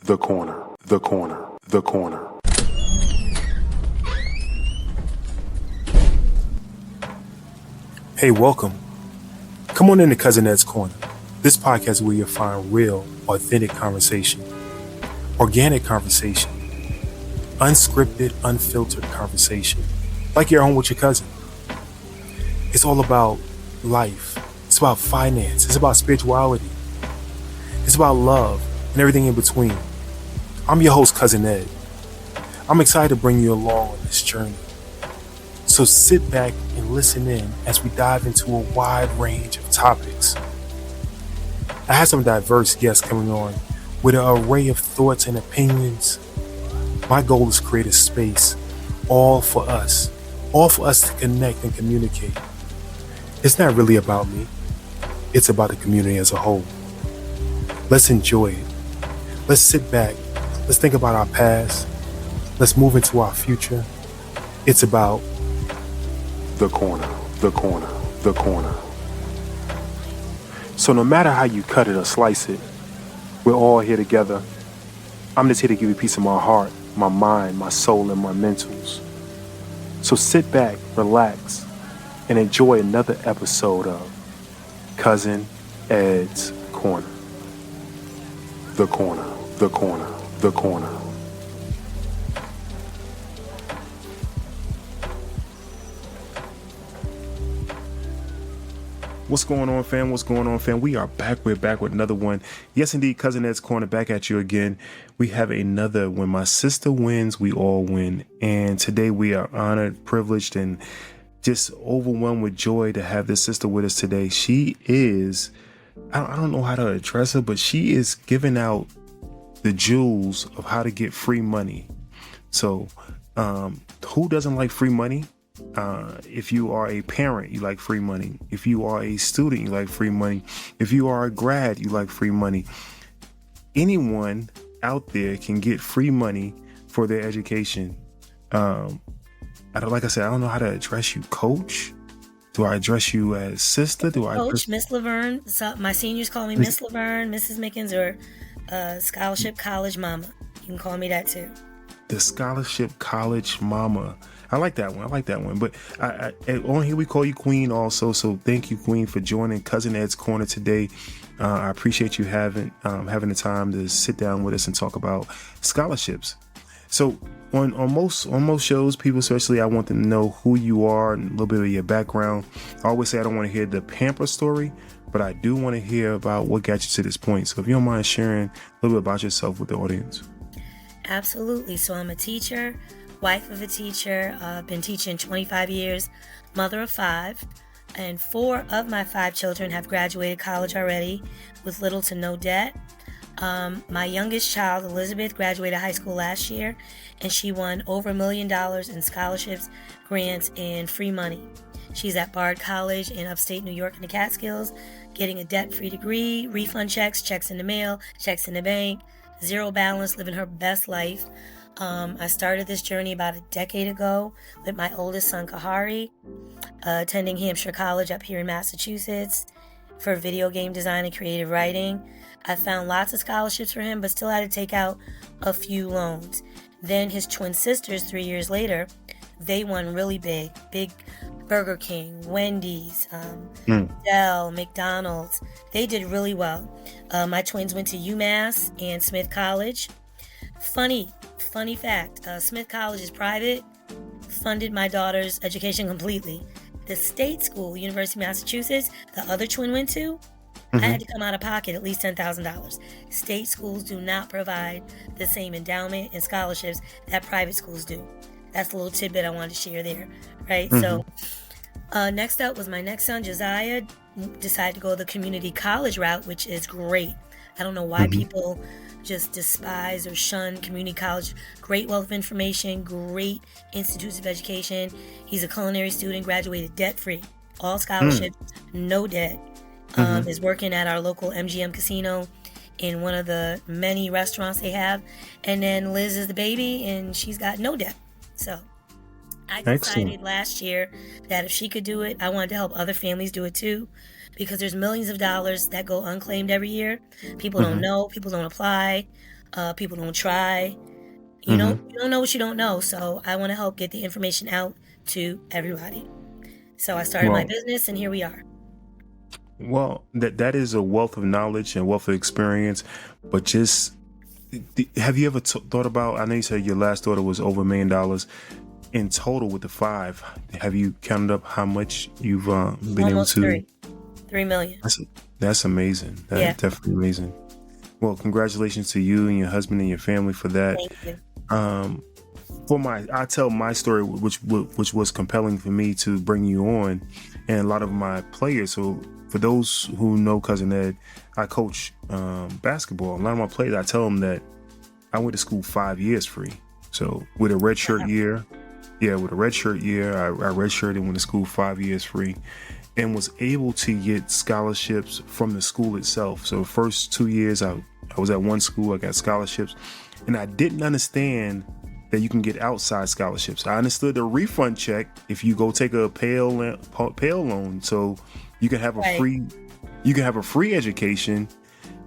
The corner, the corner, the corner. Hey, welcome. Come on into Cousin Ed's Corner. This podcast is where you'll find real, authentic conversation, organic conversation, unscripted, unfiltered conversation, like you're home with your cousin. It's all about life. It's about finance. It's about spirituality. It's about love and everything in between. I'm your host, Cousin Ed. I'm excited to bring you along on this journey. So sit back and listen in as we dive into a wide range of topics. I have some diverse guests coming on with an array of thoughts and opinions. My goal is to create a space all for us to connect and communicate. It's not really about me. It's about the community as a whole. Let's enjoy it. Let's sit back. Let's think about our past. Let's move into our future. It's about The corner, the corner, the corner. So no matter how you cut it or slice it, we're all here together. I'm just here to give you a piece of my heart, my mind, my soul, and my mentals. So sit back, relax, and enjoy another episode of Cousin Ed's Corner. The corner, the corner, the corner. What's going on, fam? What's going on, fam? We are back. We're back with another one. Yes, indeed, Cousin Ed's Corner back at you again. We have another When My Sister Wins, We All Win. And today we are honored, privileged, and just overwhelmed with joy to have this sister with us today. She is, I don't know how to address her, but she is giving out the jewels of how to get free money. So who doesn't like free money? If you are a parent, you like free money. If you are a student, you like free money. If you are a grad, you like free money. Anyone out there can get free money for their education. Like I said, I don't know how to address you, Coach. Do I address you as sister? Coach, Miss Laverne? So my seniors call me Miss Laverne, Mrs. Mickens, or Scholarship College Mama. You can call me that too. The Scholarship College Mama. I like that one. But on here we call you Queen also. So thank you, Queen, for joining Cousin Ed's Corner today. I appreciate you having the time to sit down with us and talk about scholarships. So on most shows, people especially, I want them to know who you are and a little bit of your background. I always say I don't want to hear the pamper story, but I do want to hear about what got you to this point. So if you don't mind sharing a little bit about yourself with the audience. Absolutely. So I'm a teacher, wife of a teacher. I've been teaching 25 years, mother of 5, and 4 of my 5 children have graduated college already with little to no debt. My youngest child, Elizabeth, graduated high school last year, and she won over $1 million in scholarships, grants, and free money. She's at Bard College in upstate New York in the Catskills, getting a debt-free degree, refund checks in the mail, checks in the bank, zero balance, living her best life. I started this journey about a decade ago with my oldest son, Kahari, attending Hampshire College up here in Massachusetts for video game design and creative writing. I found lots of scholarships for him, but still had to take out a few loans. Then his twin sisters, 3 years later, they won really big Burger King, Wendy's, Dell, McDonald's. They did really well. My twins went to UMass and Smith College. Funny fact, Smith College is private, funded my daughter's education completely. The state school, University of Massachusetts, the other twin went to, I had to come out of pocket at least $10,000. State schools do not provide the same endowment and scholarships that private schools do. That's a little tidbit I wanted to share there, right? So next up was my next son, Josiah, decided to go the community college route, which is great. I don't know why people just despise or shun community college. Great wealth of information, great institutes of education. He's a culinary student, graduated debt-free, all scholarships, no debt. Is working at our local MGM casino in one of the many restaurants they have. And then Liz is the baby, and she's got no debt. So I decided last year that if she could do it, I wanted to help other families do it too, because there's millions of dollars that go unclaimed every year. People don't know, people don't apply. People don't try. You don't know what you don't know. So I want to help get the information out to everybody. So I started my business, and here we are. Well, that is a wealth of knowledge and wealth of experience. But just, have you ever thought about, I know you said your last daughter was over $1 million in total with the 5. Have you counted up how much you've been Almost able to? 3 million. That's amazing. That's definitely amazing. Well, congratulations to you and your husband and your family for that. Thank you. I tell my story, which was compelling for me to bring you on, and a lot of my players. So for those who know Cousin Ed, I coach basketball. A lot of my players, I tell them that I went to school 5 years free. So with a red shirt year, I redshirted and went to school 5 years free, and was able to get scholarships from the school itself. So the first 2 years I was at one school, I got scholarships, and I didn't understand that you can get outside scholarships. I understood the refund check if you go take a Pell loan, so you can have a free education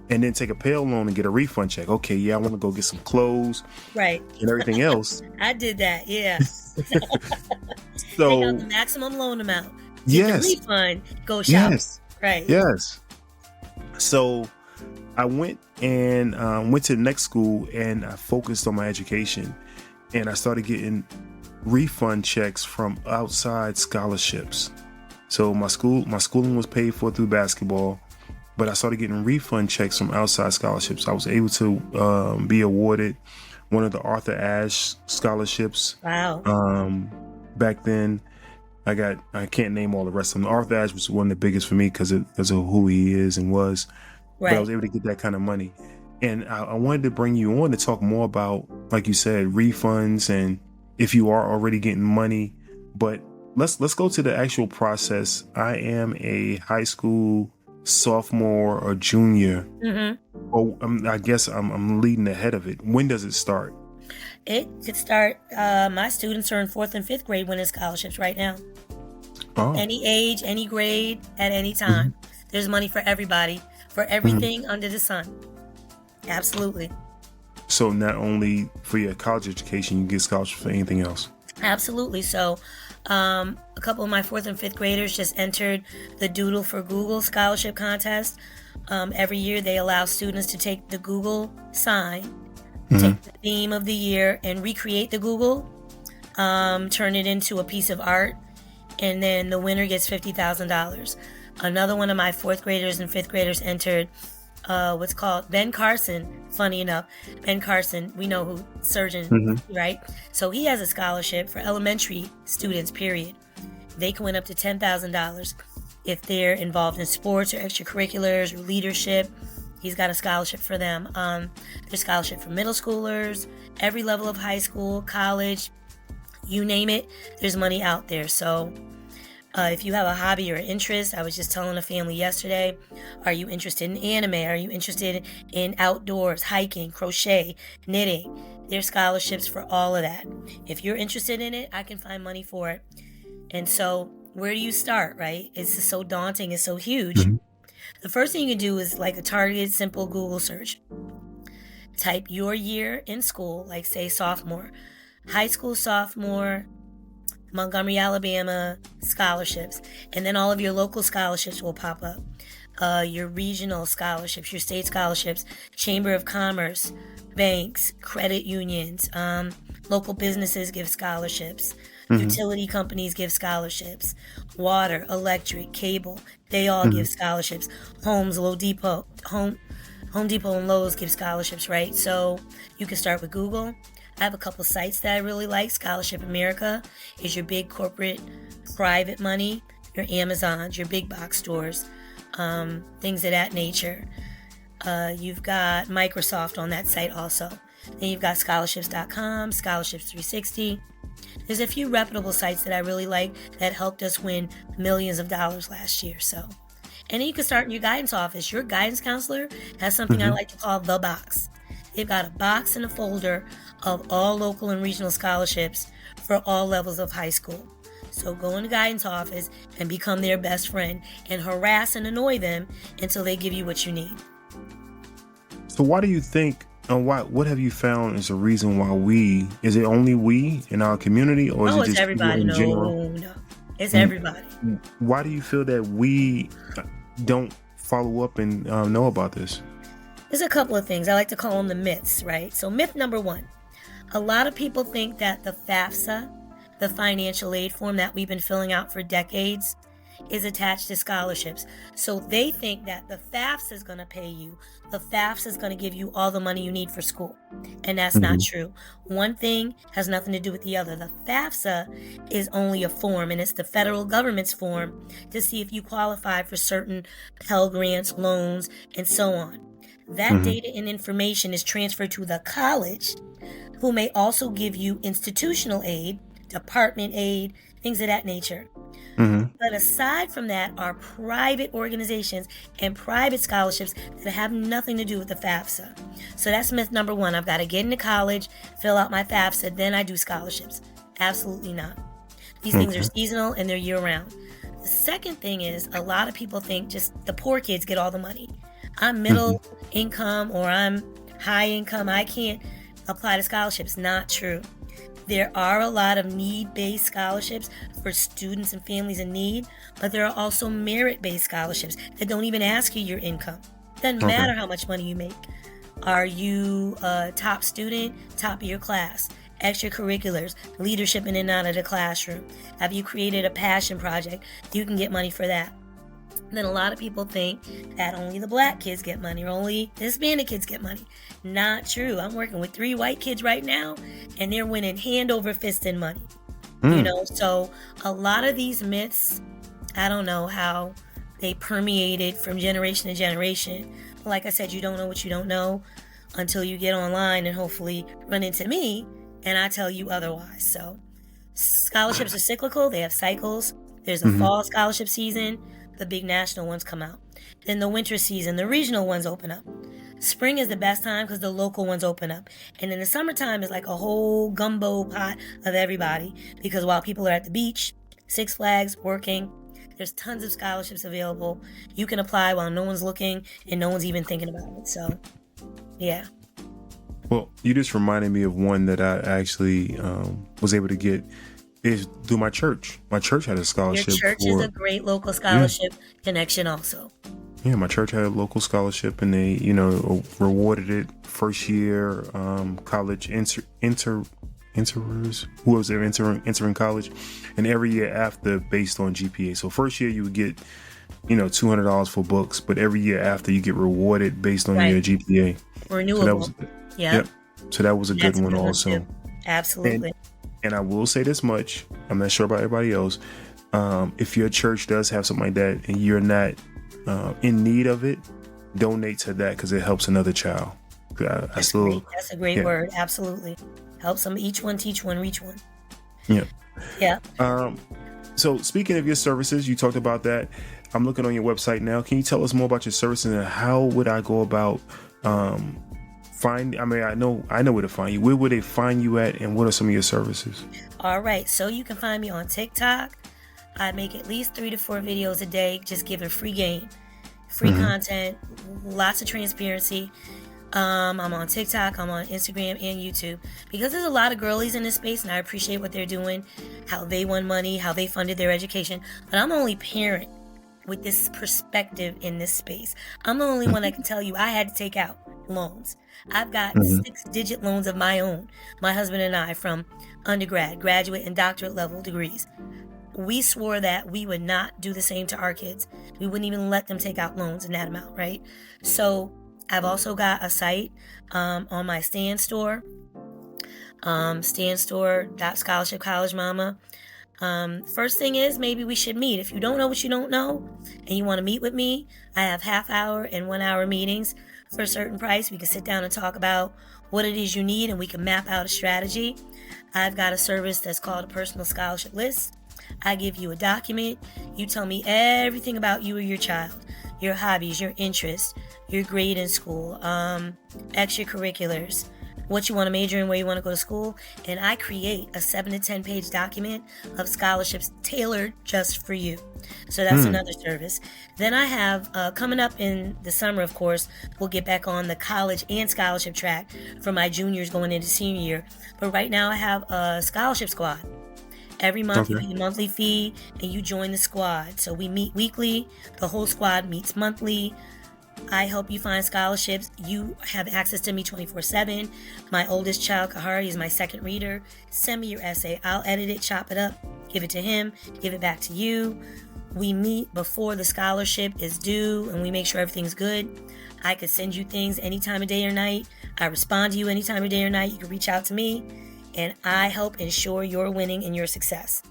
and then take a Pell loan and get a refund check. Okay, yeah, I want to go get some clothes, right, and everything else. I did that, yeah. So take out the maximum loan amount. Yes. The refund, go shop. Yes. Right. Yes. So I went and went to the next school, and I focused on my education, and I started getting refund checks from outside scholarships. So my schooling was paid for through basketball, but I started getting refund checks from outside scholarships. I was able to be awarded one of the Arthur Ashe scholarships. Wow. Back then, I can't name all the rest of them. Arthur Ashe was one of the biggest for me because of who he is and was. Right. But I was able to get that kind of money. And I wanted to bring you on to talk more about, like you said, refunds and if you are already getting money. But let's go to the actual process. I am a high school sophomore or junior. I guess I'm leading ahead of it. When does it start? It could start. My students are in 4th and 5th grade winning scholarships right now. Oh. Any age, any grade, at any time. There's money for everybody, for everything under the sun. Absolutely. So not only for your college education, you get scholarships for anything else? Absolutely. So a couple of my 4th and 5th graders just entered the Doodle for Google scholarship contest. Every year they allow students to take the Google sign, take the theme of the year, and recreate the Google, turn it into a piece of art, and then the winner gets $50,000. Another one of my 4th graders and 5th graders entered what's called Ben Carson. Funny enough, Ben Carson, we know who, surgeon, right? So he has a scholarship for elementary students, period. They can win up to $10,000 if they're involved in sports or extracurriculars or leadership. He's got a scholarship for them. There's scholarship for middle schoolers, every level of high school, college, you name it, there's money out there. So if you have a hobby or interest, I was just telling a family yesterday, are you interested in anime? Are you interested in outdoors, hiking, crochet, knitting? There's scholarships for all of that. If you're interested in it, I can find money for it. And so where do you start, right? It's just so daunting. It's so huge. The first thing you can do is like a targeted, simple Google search. Type your year in school, like say sophomore, high school sophomore, Montgomery, Alabama scholarships, and then all of your local scholarships will pop up. Your regional scholarships, your state scholarships, Chamber of Commerce, banks, credit unions, local businesses give scholarships, utility companies give scholarships, water, electric, cable, they all give scholarships. Home Depot and Lowe's give scholarships, right? So you can start with Google. I have a couple sites that I really like. Scholarship America is your big corporate private money, your Amazons, your big box stores, things of that nature. You've got Microsoft on that site also. Then you've got scholarships.com, Scholarships 360. There's a few reputable sites that I really like that helped us win millions of dollars last year. So, and then you can start in your guidance office. Your guidance counselor has something I like to call the box. They've got a box and a folder of all local and regional scholarships for all levels of high school. So go in the guidance office and become their best friend and harass and annoy them until they give you what you need. So why do you think What have you found is a reason why is it only we in our community, or is it It's just people everybody. in general? No. It's everybody. Why do you feel that we don't follow up and know about this? There's a couple of things. I like to call them the myths, right? So myth number one, a lot of people think that the FAFSA, the financial aid form that we've been filling out for decades, is attached to scholarships. So they think that the FAFSA is going to pay you. The FAFSA is going to give you all the money you need for school. And that's not true. One thing has nothing to do with the other. The FAFSA is only a form, and it's the federal government's form to see if you qualify for certain Pell Grants, loans, and so on. That data and information is transferred to the college, who may also give you institutional aid, department aid, things of that nature. But aside from that are private organizations and private scholarships that have nothing to do with the FAFSA. So that's myth number one. I've got to get into college, fill out my FAFSA, then I do scholarships. Absolutely not. These things are seasonal and they're year-round. The second thing is a lot of people think just the poor kids get all the money. I'm middle income or I'm high income. I can't apply to scholarships. Not true. There are a lot of need-based scholarships for students and families in need, but there are also merit-based scholarships that don't even ask you your income. Doesn't matter how much money you make. Are you a top student, top of your class? Extracurriculars, leadership in and out of the classroom. Have you created a passion project? You can get money for that. Then a lot of people think that only the black kids get money or only Hispanic kids get money. Not true. I'm working with 3 white kids right now, and they're winning hand over fist in money. So a lot of these myths, I don't know how they permeated from generation to generation. But like I said, you don't know what you don't know until you get online and hopefully run into me and I tell you otherwise. So scholarships are cyclical. They have cycles. There's a fall scholarship season. The big national ones come out. Then the winter season, the regional ones open up. Spring is the best time because the local ones open up. And then the summertime is like a whole gumbo pot of everybody because while people are at the beach, Six Flags, working, there's tons of scholarships available. You can apply while no one's looking and no one's even thinking about it. So, yeah. Well, you just reminded me of one that I actually was able to get is through my church. My church had a scholarship. Your church is a great local scholarship connection also. Yeah, my church had a local scholarship and they, rewarded it first year college enterers who was there entering college, and every year after based on GPA. So first year you would get, $200 for books, but every year after you get rewarded based on your GPA. Renewable. So So that was a good one also. Absolutely. And I will say this much, I'm not sure about everybody else. If your church does have something like that and you're not in need of it, donate to that because it helps another child. That's a great word. Absolutely. Helps them, each one, teach one, reach one. Yeah. Yeah. So speaking of your services, you talked about that. I'm looking on your website now. Can you tell us more about your services and how would I go about I know where to find you. Where would they find you at and what are some of your services? All right. So you can find me on TikTok. I make at least 3 to 4 videos a day, just giving free game, free content, lots of transparency. I'm on TikTok, I'm on Instagram and YouTube because there's a lot of girlies in this space and I appreciate what they're doing, how they won money, how they funded their education. But I'm the only parent with this perspective in this space. I'm the only one that can tell you I had to take out loans. I've got 6-digit loans of my own, my husband and I, from undergrad, graduate, and doctorate level degrees. We swore that we would not do the same to our kids. We wouldn't even let them take out loans in that amount, right? So I've also got a site on my Stand store, standstore.scholarship college mama. First thing is maybe we should meet. If you don't know what you don't know and you want to meet with me, I have half-hour and 1-hour meetings for a certain price. We can sit down and talk about what it is you need and we can map out a strategy. I've got a service that's called a personal scholarship list. I give you a document. You tell me everything about you or your child, your hobbies, your interests, your grade in school, extracurriculars, what you want to major in, where you want to go to school, and I create a 7 to 10 page document of scholarships tailored just for you. So that's another service. Then I have, coming up in the summer, of course, we'll get back on the college and scholarship track for my juniors going into senior year. But right now I have a scholarship squad. Every month you pay a monthly fee and you join the squad. So we meet weekly. The whole squad meets monthly. I help you find scholarships. You have access to me 24/7. My oldest child, Kahari, is my second reader. Send me your essay. I'll edit it, chop it up, give it to him, give it back to you. We meet before the scholarship is due and we make sure everything's good. I could send you things any time of day or night. I respond to you any time of day or night. You can reach out to me and I help ensure your winning and your success.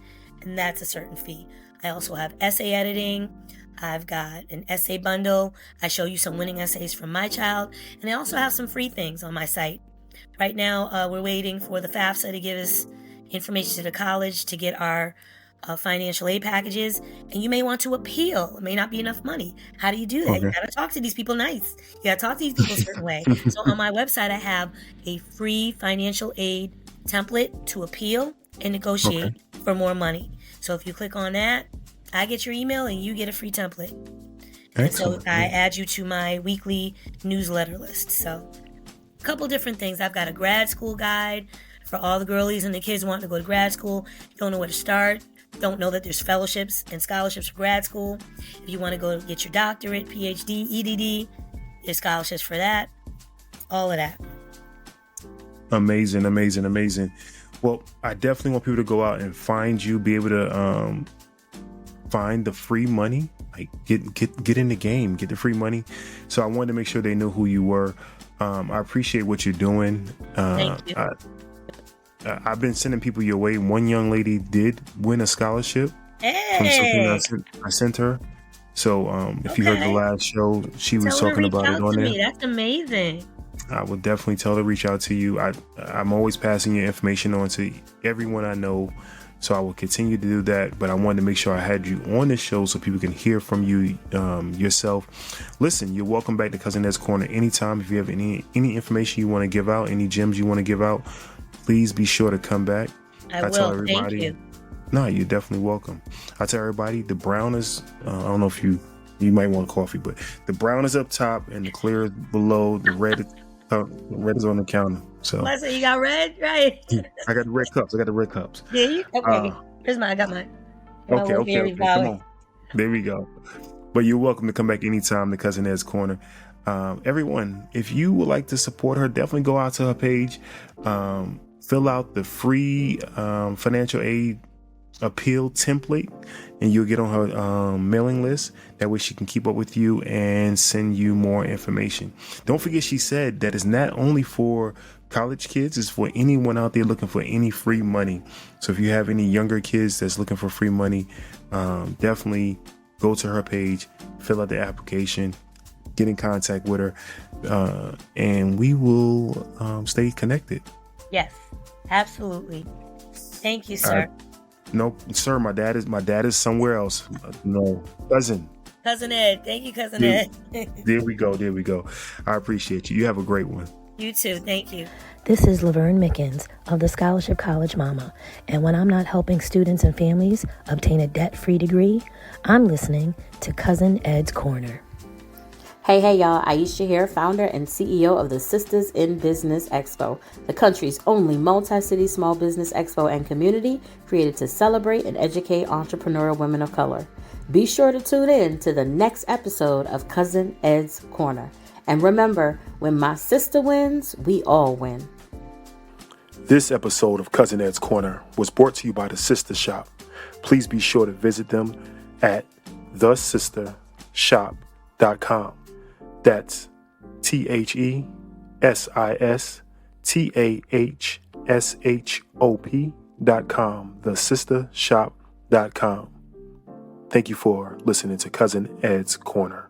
And that's a certain fee. I also have essay editing. I've got an essay bundle. I show you some winning essays from my child. And I also have some free things on my site. Right now, we're waiting for the FAFSA to give us information to the college to get our financial aid packages. And you may want to appeal. It may not be enough money. How do you do that? You got to talk to these people nice. You got to talk to these people a certain way. So on my website, I have a free financial aid template to appeal and negotiate for more money. So if you click on that, I get your email and you get a free template. And so I add you to my weekly newsletter list. So a couple different things. I've got a grad school guide for all the girlies and the kids wanting to go to grad school. Don't know where to start. Don't know that there's fellowships and scholarships for grad school. If you want to go get your doctorate, PhD, EDD, there's scholarships for that. All of that. Amazing. Well, I definitely want people to go out and find you, be able to find the free money, like get in the game, get the free money. So I wanted to make sure they knew who you were. I appreciate what you're doing. Thank you. I've been sending people your way. One young lady did win a scholarship from something I sent her. So if you heard the last show, she was talking about it on there. That's amazing. I will definitely tell her to reach out to you. I'm always passing your information on to everyone I know. So I will continue to do that. But I wanted to make sure I had you on this show so people can hear from you yourself. Listen, you're welcome back to Cousin Ed's Corner anytime. If you have any information you want to give out, any gems you want to give out, please be sure to come back. I will. Tell everybody, thank you. No, you're definitely welcome. I tell everybody the brown is, I don't know if you might want coffee, but the brown is up top and the clear is below. The red is on the counter. So you got red, right? I got the red cups. Yeah, you? Okay. Here's mine. I got mine. Okay. Come on. There we go. But you're welcome to come back anytime to Cousin Ed's Corner. Everyone, if you would like to support her, definitely go out to her page. Fill out the free financial aid appeal template and you'll get on her mailing list. That way she can keep up with you and send you more information. Don't forget, she said that it's not only for college kids, it's for anyone out there looking for any free money. So if you have any younger kids that's looking for free money, definitely go to her page, fill out the application, get in contact with her, and we will stay connected. Yes, absolutely. Thank you, sir. No, sir, my dad is somewhere else. No, cousin Ed. Thank you, Cousin Ed. There we go. I appreciate you. You have a great one. You too. Thank you. This is Laverne Mickens of the Scholarship College Mama. And when I'm not helping students and families obtain a debt-free degree, I'm listening to Cousin Ed's Corner. Hey y'all, Aisha here, founder and CEO of the Sistahs in Business Expo, the country's only multi-city small business expo and community created to celebrate and educate entrepreneurial women of color. Be sure to tune in to the next episode of Cousin Ed's Corner. And remember, when my sister wins, we all win. This episode of Cousin Ed's Corner was brought to you by the Sistah Shop. Please be sure to visit them at thesistahshop.com. That's thesistahshop.com. thesistahshop.com. Thank you for listening to Cousin Ed's Corner.